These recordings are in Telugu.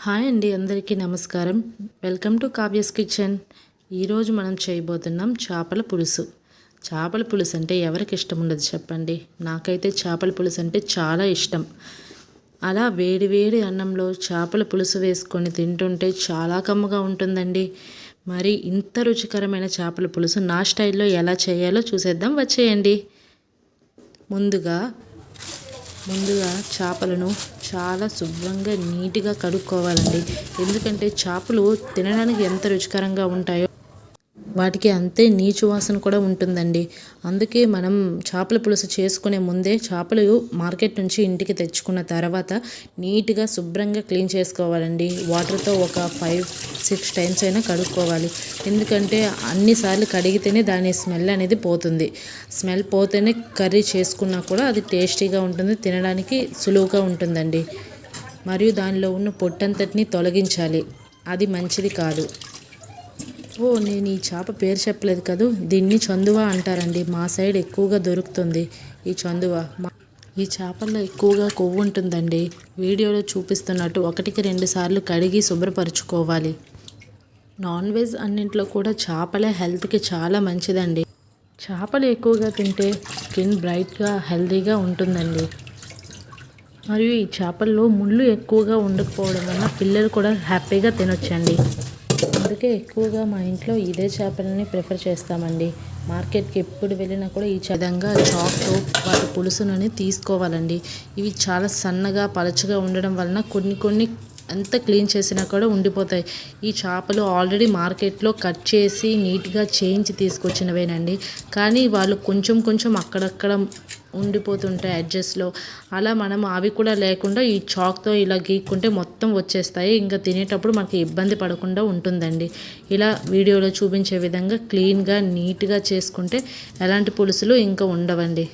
హాయ్ అండి, అందరికీ నమస్కారం. Welcome to Kavya's kitchen. ఈరోజు మనం చేయబోతున్నాం చేపల పులుసు. చేపల పులుసు అంటే ఎవరికి ఇష్టం ఉండదు చెప్పండి. నాకైతే చేపల పులుసు అంటే చాలా ఇష్టం. అలా వేడి వేడి అన్నంలో చేపల పులుసు వేసుకొని తింటుంటే చాలా కమ్మగా ఉంటుందండి. మరి ఇంత రుచికరమైన చేపల పులుసు నా స్టైల్లో ఎలా చేయాలో చూసేద్దాం, వచ్చేయండి. ముందుగా చేపలను చాలా శుభ్రంగా నీట్గా కడుక్కోవాలండి. ఎందుకంటే చేపలు తినడానికి ఎంత రుచికరంగా ఉంటాయో వాటికి అంతే నీచు వాసన కూడా ఉంటుందండి. అందుకే మనం చేపల పులుసు చేసుకునే ముందే చేపలు మార్కెట్ నుంచి ఇంటికి తెచ్చుకున్న తర్వాత నీట్గా శుభ్రంగా క్లీన్ చేసుకోవాలండి. వాటర్తో ఒక 5-6 టైమ్స్ అయినా కడుక్కోవాలి. ఎందుకంటే అన్నిసార్లు కడిగితేనే దాని స్మెల్ అనేది పోతుంది. స్మెల్ పోతేనే కర్రీ చేసుకున్నా కూడా అది టేస్టీగా ఉంటుంది, తినడానికి సులువుగా ఉంటుందండి. మరియు దానిలో ఉన్న పొట్టంతటిని తొలగించాలి, అది మంచిది కాదు. నేను ఈ చేప పేరు చెప్పలేదు కదా, దీన్ని చందువ అంటారండి. మా సైడ్ ఎక్కువగా దొరుకుతుంది ఈ చందువ. ఈ చేపల్లో ఎక్కువగా కొవ్వు ఉంటుందండి. వీడియోలో చూపిస్తున్నట్టు 1-2 సార్లు కడిగి శుభ్రపరచుకోవాలి. నాన్ వెజ్ అన్నింట్లో కూడా చేపలే హెల్త్కి చాలా మంచిదండి. చేపలు ఎక్కువగా తింటే స్కిన్ బ్రైట్గా హెల్తీగా ఉంటుందండి. మరియు ఈ చేపల్లో ముళ్ళు ఎక్కువగా ఉండకపోవడం వల్ల పిల్లలు కూడా హ్యాపీగా తినొచ్చండి. అందుకే ఎక్కువగా మా ఇంట్లో ఇదే చేపలని ప్రిఫర్ చేస్తామండి. మార్కెట్కి ఎప్పుడు వెళ్ళినా కూడా ఈ విధంగా చాక్తో వాటి పులుసునని తీసుకోవాలండి. ఇవి చాలా సన్నగా పలచగా ఉండడం వలన కొన్ని ఎంత క్లీన్ చేసినా కూడా ఉండిపోతాయి. ఈ చేపలు ఆల్రెడీ మార్కెట్లో కట్ చేసి నీట్గా చేయించి తీసుకొచ్చినవేనండి. కానీ వాళ్ళు కొంచెం అక్కడక్కడ ఉండిపోతుంటాయి ఎడ్జెస్లో. అలా మనం అవి కూడా లేకుండా ఈ చాక్తో ఇలా గీక్కుంటే మొత్తం వచ్చేస్తాయి. ఇంకా తినేటప్పుడు మనకి ఇబ్బంది పడకుండా ఉంటుందండి. ఇలా వీడియోలో చూపించే విధంగా క్లీన్గా నీట్గా చేసుకుంటే ఎలాంటి పులుసులు ఇంకా ఉండవండి.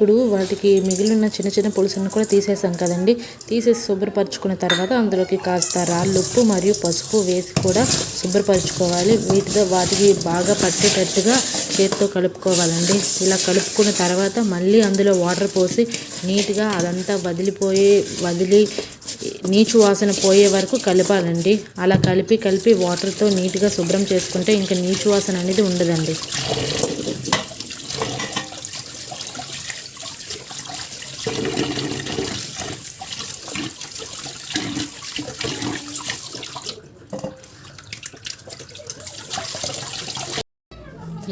ఇప్పుడు వాటికి మిగిలిన చిన్న పులుసును కూడా తీసేసాం కదండి. తీసేసి శుభ్రపరచుకున్న తర్వాత అందులోకి కాస్త రాళ్ళుప్పు మరియు పసుపు వేసి కూడా శుభ్రపరచుకోవాలి. వాటికి బాగా పట్టేటట్టుగా చేతితో కలుపుకోవాలండి. ఇలా కలుపుకున్న తర్వాత మళ్ళీ అందులో వాటర్ పోసి నీట్గా అదంతా వదిలి నీచు వాసన పోయే వరకు కలపాలండి. అలా కలిపి వాటర్తో నీట్గా శుభ్రం చేసుకుంటే ఇంకా నీచు వాసన అనేది ఉండదండి.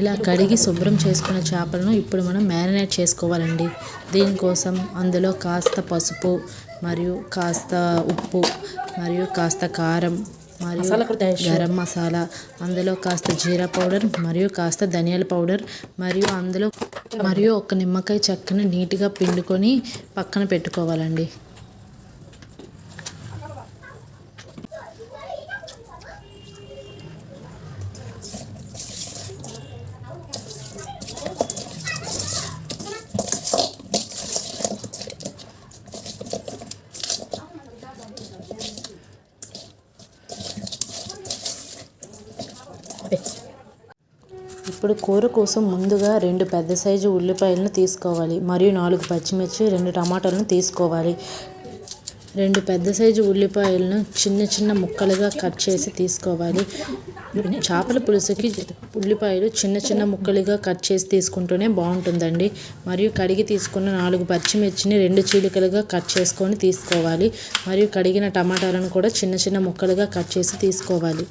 ఇలా కడిగి శుభ్రం చేసుకున్న చేపలను ఇప్పుడు మనం మ్యారినేట్ చేసుకోవాలండి. దీనికోసం అందులో కాస్త పసుపు మరియు కాస్త ఉప్పు మరియు కాస్త కారం మరియు గరం మసాలా, అందులో కాస్త జీరా పౌడర్ మరియు కాస్త ధనియాల పౌడర్ మరియు ఒక నిమ్మకాయ చెక్కను నీట్గా పిండుకొని పక్కన పెట్టుకోవాలండి. ఇప్పుడు కూర కోసం ముందుగా 2 పెద్ద సైజు ఉల్లిపాయలను తీసుకోవాలి మరియు 4 పచ్చిమిర్చి, 2 టమాటాలను తీసుకోవాలి. 2 పెద్ద సైజు ఉల్లిపాయలను చిన్న ముక్కలుగా కట్ చేసి తీసుకోవాలి. చేపల పులుసుకి ఉల్లిపాయలు చిన్న ముక్కలుగా కట్ చేసి తీసుకుంటూనే బాగుంటుందండి. మరియు కడిగి తీసుకున్న 4 పచ్చిమిర్చిని 2 చీలికలుగా కట్ చేసుకొని తీసుకోవాలి. మరియు కడిగిన టమాటాలను కూడా చిన్న ముక్కలుగా కట్ చేసి తీసుకోవాలి.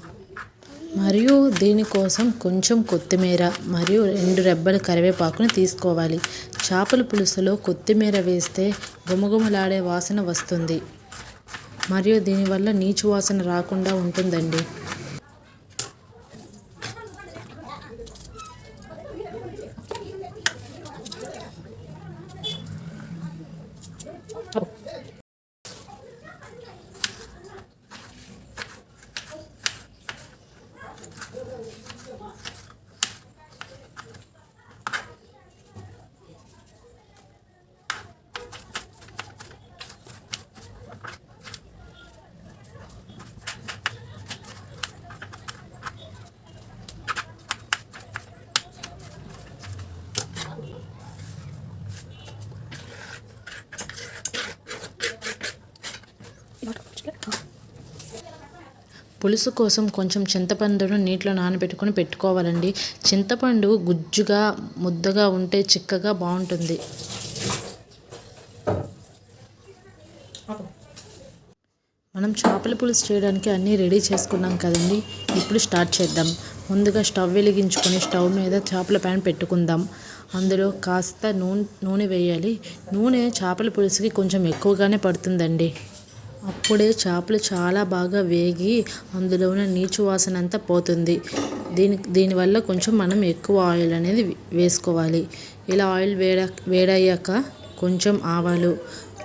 మరియు దీనికోసం కొంచెం కొత్తిమీర మరియు 2 రెబ్బల కరివేపాకును తీసుకోవాలి. చేపల పులుసులో కొత్తిమీర వేస్తే గుమగుమలాడే వాసన వస్తుంది మరియు దీనివల్ల నీచు వాసన రాకుండా ఉంటుందండి. పులుసు కోసం కొంచెం చింతపండును నీటిలో నానబెట్టుకొని పెట్టుకోవాలండి. చింతపండు గుజ్జుగా ముద్దగా ఉంటే చిక్కగా బాగుంటుంది. మనం చేపల పులుసు చేయడానికి అన్నీ రెడీ చేసుకున్నాం కదండి. ఇప్పుడు స్టార్ట్ చేద్దాం. ముందుగా స్టవ్ వెలిగించుకొని స్టవ్ మీద చేపల ప్యాన్ పెట్టుకుందాం. అందులో కాస్త నూనె వేయాలి. నూనె చేపల పులుసుకి కొంచెం ఎక్కువగానే పడుతుందండి. అప్పుడే చేపలు చాలా బాగా వేగి అందులో ఉన్న నీచు వాసన అంతా పోతుంది. దీనివల్ల కొంచెం మనం ఎక్కువ ఆయిల్ అనేది వేసుకోవాలి. ఇలా ఆయిల్ వేడయ్యాక కొంచెం ఆవాలు,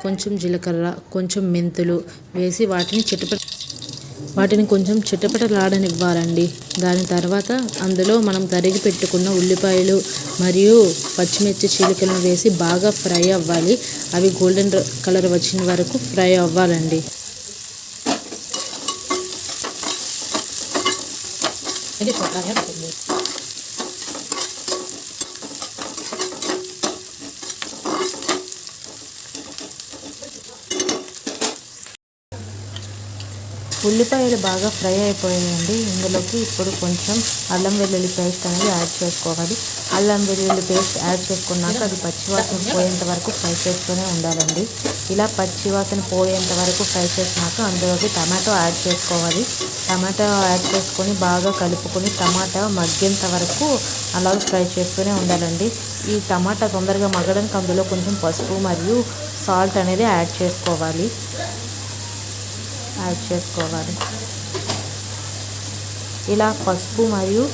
కొంచెం జీలకర్ర, కొంచెం మెంతులు వేసి వాటిని కొంచెం చిటపటలాడనివ్వాలండి. దాని తర్వాత అందులో మనం తరిగి పెట్టుకున్న ఉల్లిపాయలు మరియు పచ్చిమిర్చి చీలికలను వేసి బాగా ఫ్రై అవ్వాలి. అవి గోల్డెన్ కలర్ వచ్చిన వరకు ఫ్రై అవ్వాలండి. ఉల్లిపాయలు బాగా ఫ్రై అయిపోయాయండి. ఇందులోకి ఇప్పుడు కొంచెం అల్లం వెల్లుల్లి పేస్ట్ అనేది యాడ్ చేసుకోవాలి. అల్లం వెల్లుల్లి పేస్ట్ యాడ్ చేసుకున్నాక అది పచ్చివాసన పోయేంత వరకు ఫ్రై చేస్తూనే ఉండాలండి. ఇలా పచ్చివాసన పోయేంత వరకు ఫ్రై చేసినాక అందులోకి టమాటో యాడ్ చేసుకోవాలి. టమాటో యాడ్ చేసుకొని బాగా కలుపుకొని టమాటా మగ్గేంత వరకు అలాగే ఫ్రై చేస్తూనే ఉండాలండి. ఈ టమాటా తొందరగా మగ్గడానికి అందులో కొంచెం పసుపు మరియు సాల్ట్ అనేది యాడ్ చేసుకోవాలి. ఇలా పసుపు మరియు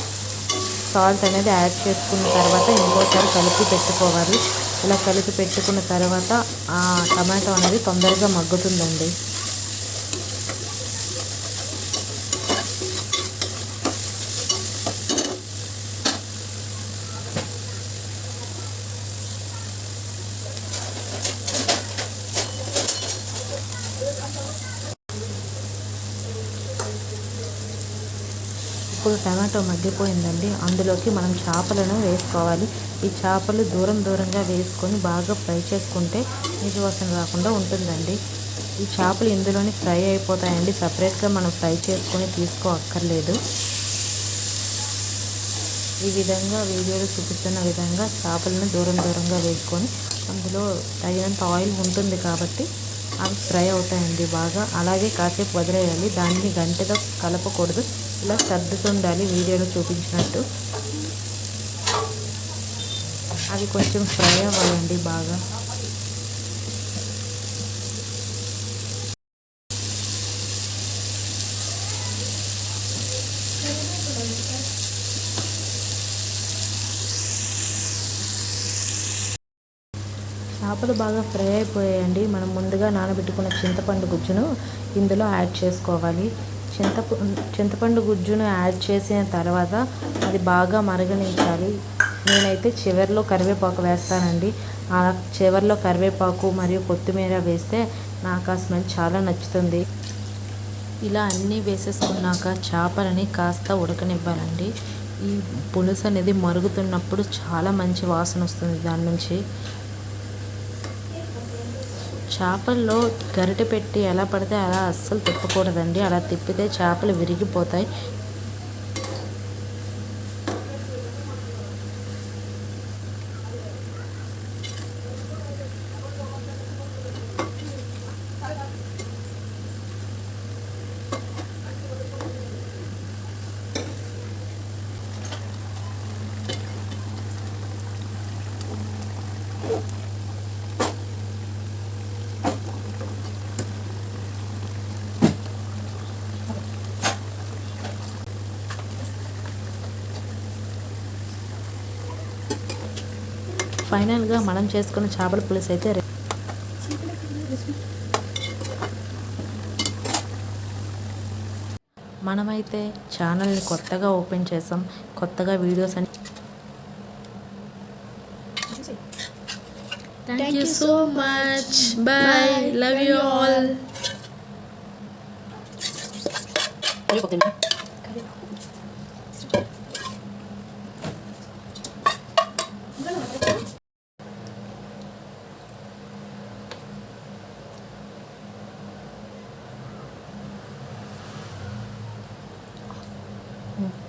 సాల్ట్ అనేది యాడ్ చేసుకున్న తర్వాత ఇంకోసారి కలిపి పెట్టుకోవాలి. ఇలా కలిపి పెట్టుకున్న తర్వాత ఆ టమాటో అనేది తొందరగా మగ్గుతుందండి. ఇప్పుడు టమాటో మగ్గిపోయిందండి. అందులోకి మనం చేపలను వేసుకోవాలి. ఈ చేపలు దూరంగా వేసుకొని బాగా ఫ్రై చేసుకుంటే నీచు వాసన రాకుండా ఉంటుందండి. ఈ చేపలు ఇందులోనే ఫ్రై అయిపోతాయండి. సపరేట్గా మనం ఫ్రై చేసుకొని తీసుకోక్కర్లేదు. ఈ విధంగా వీడియోలో చూపిస్తున్న విధంగా చేపలను దూరంగా వేసుకొని అందులో తగినంత ఆయిల్ ఉంటుంది కాబట్టి అవి ఫ్రై అవుతాయండి బాగా. అలాగే కాసేపు వదిలేయాలి. దాన్ని గంటతో కలపకూడదు. ఇలా సర్దుతుండాలి వీడియోలో చూపించినట్టు. అవి కొంచెం ఫ్రై అవ్వాలండి బాగా. చేపలు బాగా ఫ్రై అయిపోయాయండి. మనం ముందుగా నానబెట్టుకున్న చింతపండు గుజ్జును ఇందులో యాడ్ చేసుకోవాలి. చింతపండు గుజ్జును యాడ్ చేసిన తర్వాత అది బాగా మరగనించాలి. నేనైతే చివరిలో కరివేపాకు వేస్తానండి. ఆ చివరిలో కరివేపాకు మరియు కొత్తిమీర వేస్తే నాకు ఆ స్మెల్ చాలా నచ్చుతుంది. ఇలా అన్నీ వేసేసుకున్నాక చేపలని కాస్త ఉడకనివ్వాలండి. ఈ పులుసు అనేది మరుగుతున్నప్పుడు చాలా మంచి వాసన వస్తుంది దాని నుంచి. చేపల్లో గరిటె పెట్టి ఎలా పడితే అలా అస్సలు తిప్పకూడదండి. అలా తిప్పితే చేపలు విరిగిపోతాయి. ఫైనల్గా మనం చేసుకున్న చేపల పులుసు అయితే మనమైతే ఛానల్ని కొత్తగా ఓపెన్ చేసాం. కొత్తగా వీడియోస్ అని thank you so much. Bye. Love you all. Um.